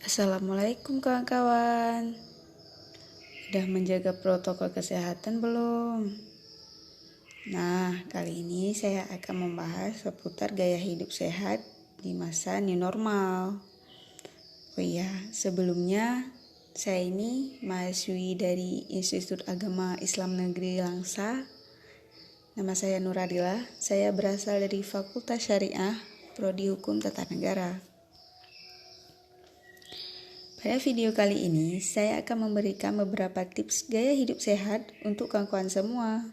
Assalamualaikum kawan-kawan. Udah menjaga protokol kesehatan belum? Nah, kali ini saya akan membahas seputar gaya hidup sehat di masa new normal. Oh iya, sebelumnya saya ini mahasiswi dari Institut Agama Islam Negeri Langsa. Nama saya Nuradila. Saya berasal dari Fakultas Syariah, Prodi Hukum Tata Negara. Pada video kali ini, saya akan memberikan beberapa tips gaya hidup sehat untuk kawan-kawan semua.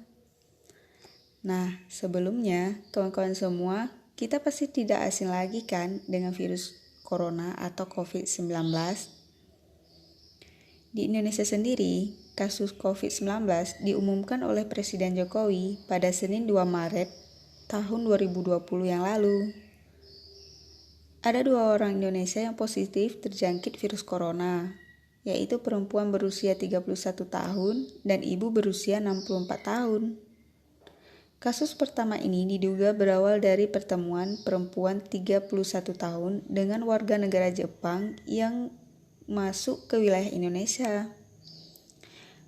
Nah, sebelumnya, kawan-kawan semua, kita pasti tidak asing lagi kan dengan virus corona atau COVID-19. Di Indonesia sendiri, kasus COVID-19 diumumkan oleh Presiden Jokowi pada Senin 2 Maret tahun 2020 yang lalu. Ada 2 orang Indonesia yang positif terjangkit virus corona, yaitu perempuan berusia 31 tahun dan ibu berusia 64 tahun. Kasus pertama ini diduga berawal dari pertemuan perempuan 31 tahun dengan warga negara Jepang yang masuk ke wilayah Indonesia.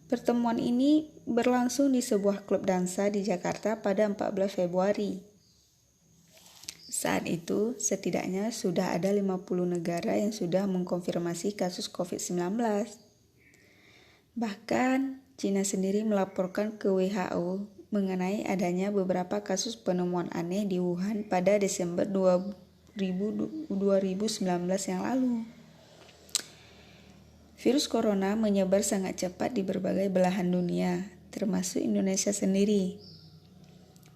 Pertemuan ini berlangsung di sebuah klub dansa di Jakarta pada 14 Februari. Saat itu, setidaknya sudah ada 50 negara yang sudah mengkonfirmasi kasus COVID-19. Bahkan, Cina sendiri melaporkan ke WHO mengenai adanya beberapa kasus penemuan aneh di Wuhan pada Desember 2019 yang lalu. Virus corona menyebar sangat cepat di berbagai belahan dunia, termasuk Indonesia sendiri.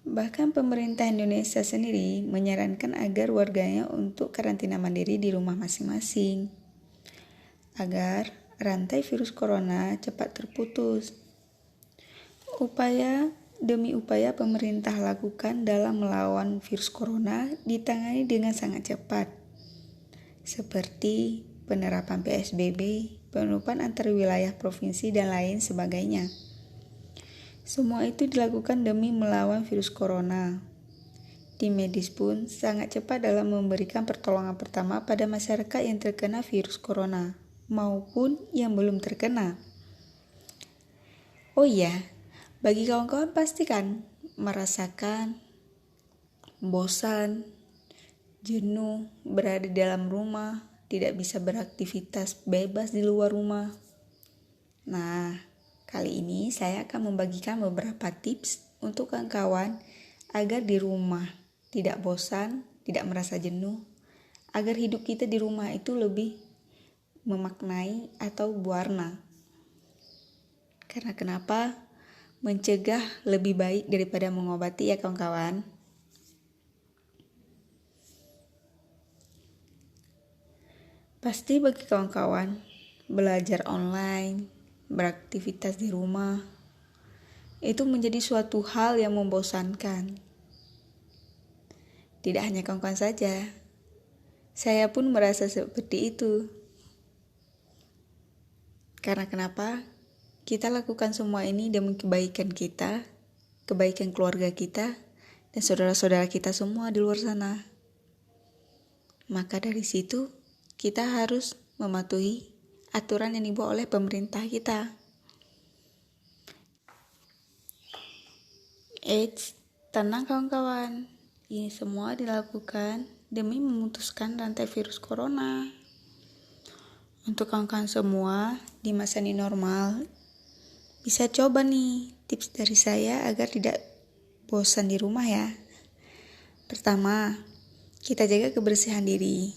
Bahkan pemerintah Indonesia sendiri menyarankan agar warganya untuk karantina mandiri di rumah masing-masing, agar rantai virus corona cepat terputus. Upaya demi upaya pemerintah lakukan dalam melawan virus corona ditangani dengan sangat cepat, seperti penerapan PSBB, penutupan antar wilayah provinsi, dan lain sebagainya. Semua itu dilakukan demi melawan virus corona. Tim medis pun sangat cepat dalam memberikan pertolongan pertama pada masyarakat yang terkena virus corona maupun yang belum terkena. Oh iya, bagi kawan-kawan pastikan merasakan bosan, jenuh, berada di dalam rumah, tidak bisa beraktivitas bebas di luar rumah. Nah, kali ini saya akan membagikan beberapa tips untuk kawan-kawan agar di rumah tidak bosan, tidak merasa jenuh, agar hidup kita di rumah itu lebih memaknai atau berwarna. Karena kenapa? Mencegah lebih baik daripada mengobati ya kawan-kawan. Pasti bagi kawan-kawan, belajar online, beraktivitas di rumah, itu menjadi suatu hal yang membosankan. Tidak hanya kawan-kawan saja, saya pun merasa seperti itu. Karena kenapa? Kita lakukan semua ini demi kebaikan kita, kebaikan keluarga kita, dan saudara-saudara kita semua di luar sana. Maka dari situ, kita harus mematuhi aturan yang dibuat oleh pemerintah kita. Tenang kawan-kawan, ini semua dilakukan demi memutuskan rantai virus corona. Untuk kawan-kawan semua di masa ini normal, bisa coba nih tips dari saya agar tidak bosan di rumah ya. Pertama, kita jaga kebersihan diri.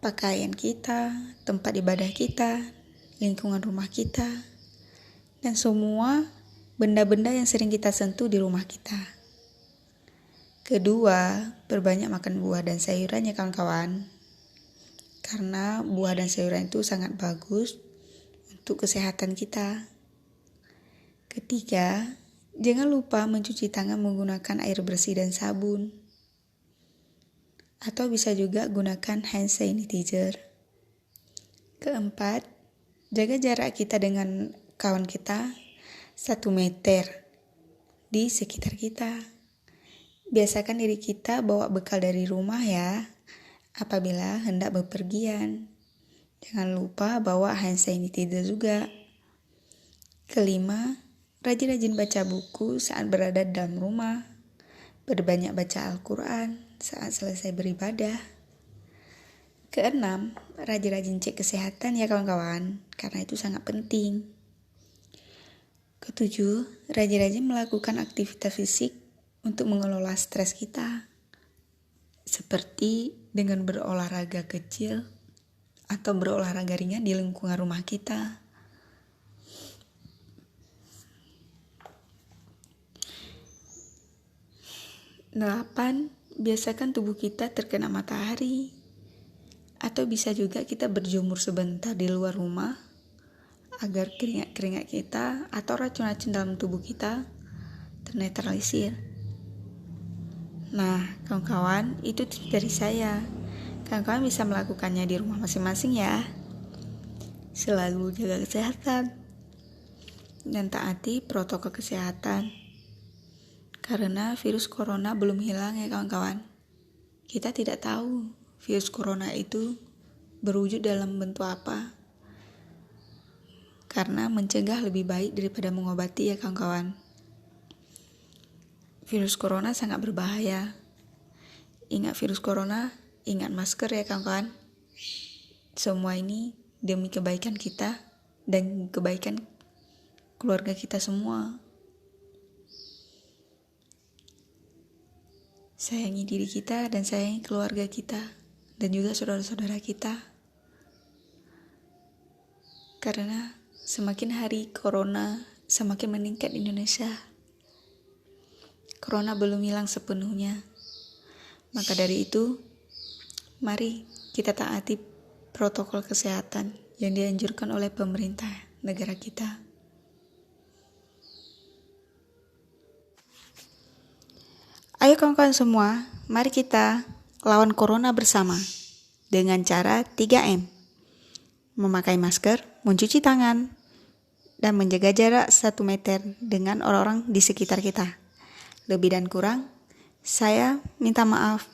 Pakaian kita, tempat ibadah kita, lingkungan rumah kita, dan semua benda-benda yang sering kita sentuh di rumah kita. Kedua, perbanyak makan buah dan sayuran ya kawan-kawan. Karena buah dan sayuran itu sangat bagus untuk kesehatan kita. Ketiga, jangan lupa mencuci tangan menggunakan air bersih dan sabun. Atau bisa juga gunakan hand sanitizer. Keempat, jaga jarak kita dengan kawan kita 1 meter di sekitar kita. Biasakan diri kita bawa bekal dari rumah ya, apabila hendak bepergian. Jangan lupa bawa hand sanitizer juga. Kelima, rajin-rajin baca buku saat berada dalam rumah. Berbanyak baca Al-Quran saat selesai beribadah. Keenam, rajin-rajin cek kesehatan ya kawan-kawan, karena itu sangat penting. Ketujuh, rajin-rajin melakukan aktivitas fisik untuk mengelola stres kita. Seperti dengan berolahraga kecil atau berolahraga ringan di lingkungan rumah kita. 8. Biasakan tubuh kita terkena matahari. Atau bisa juga kita berjemur sebentar di luar rumah agar keringat-keringat kita atau racun-racun dalam tubuh kita ternetralisir. Nah, kawan-kawan, itu tips dari saya. Kawan-kawan bisa melakukannya di rumah masing-masing ya. Selalu jaga kesehatan dan taati protokol kesehatan. Karena virus corona belum hilang ya kawan-kawan. Kita tidak tahu virus corona itu berwujud dalam bentuk apa. Karena mencegah lebih baik daripada mengobati ya kawan-kawan. Virus corona sangat berbahaya. Ingat virus corona, ingat masker ya kawan-kawan. Semua ini demi kebaikan kita dan kebaikan keluarga kita semua. Sayangi diri kita dan sayangi keluarga kita dan juga saudara-saudara kita. Karena semakin hari corona semakin meningkat di Indonesia. Corona belum hilang sepenuhnya. Maka dari itu, mari kita taati protokol kesehatan yang dianjurkan oleh pemerintah negara kita. Ayo kawan-kawan semua, mari kita lawan corona bersama dengan cara 3M. Memakai masker, mencuci tangan, dan menjaga jarak 1 meter dengan orang-orang di sekitar kita. Lebih dan kurang, saya minta maaf.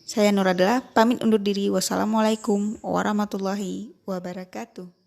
Saya Nur Adela, pamit undur diri. Wassalamualaikum warahmatullahi wabarakatuh.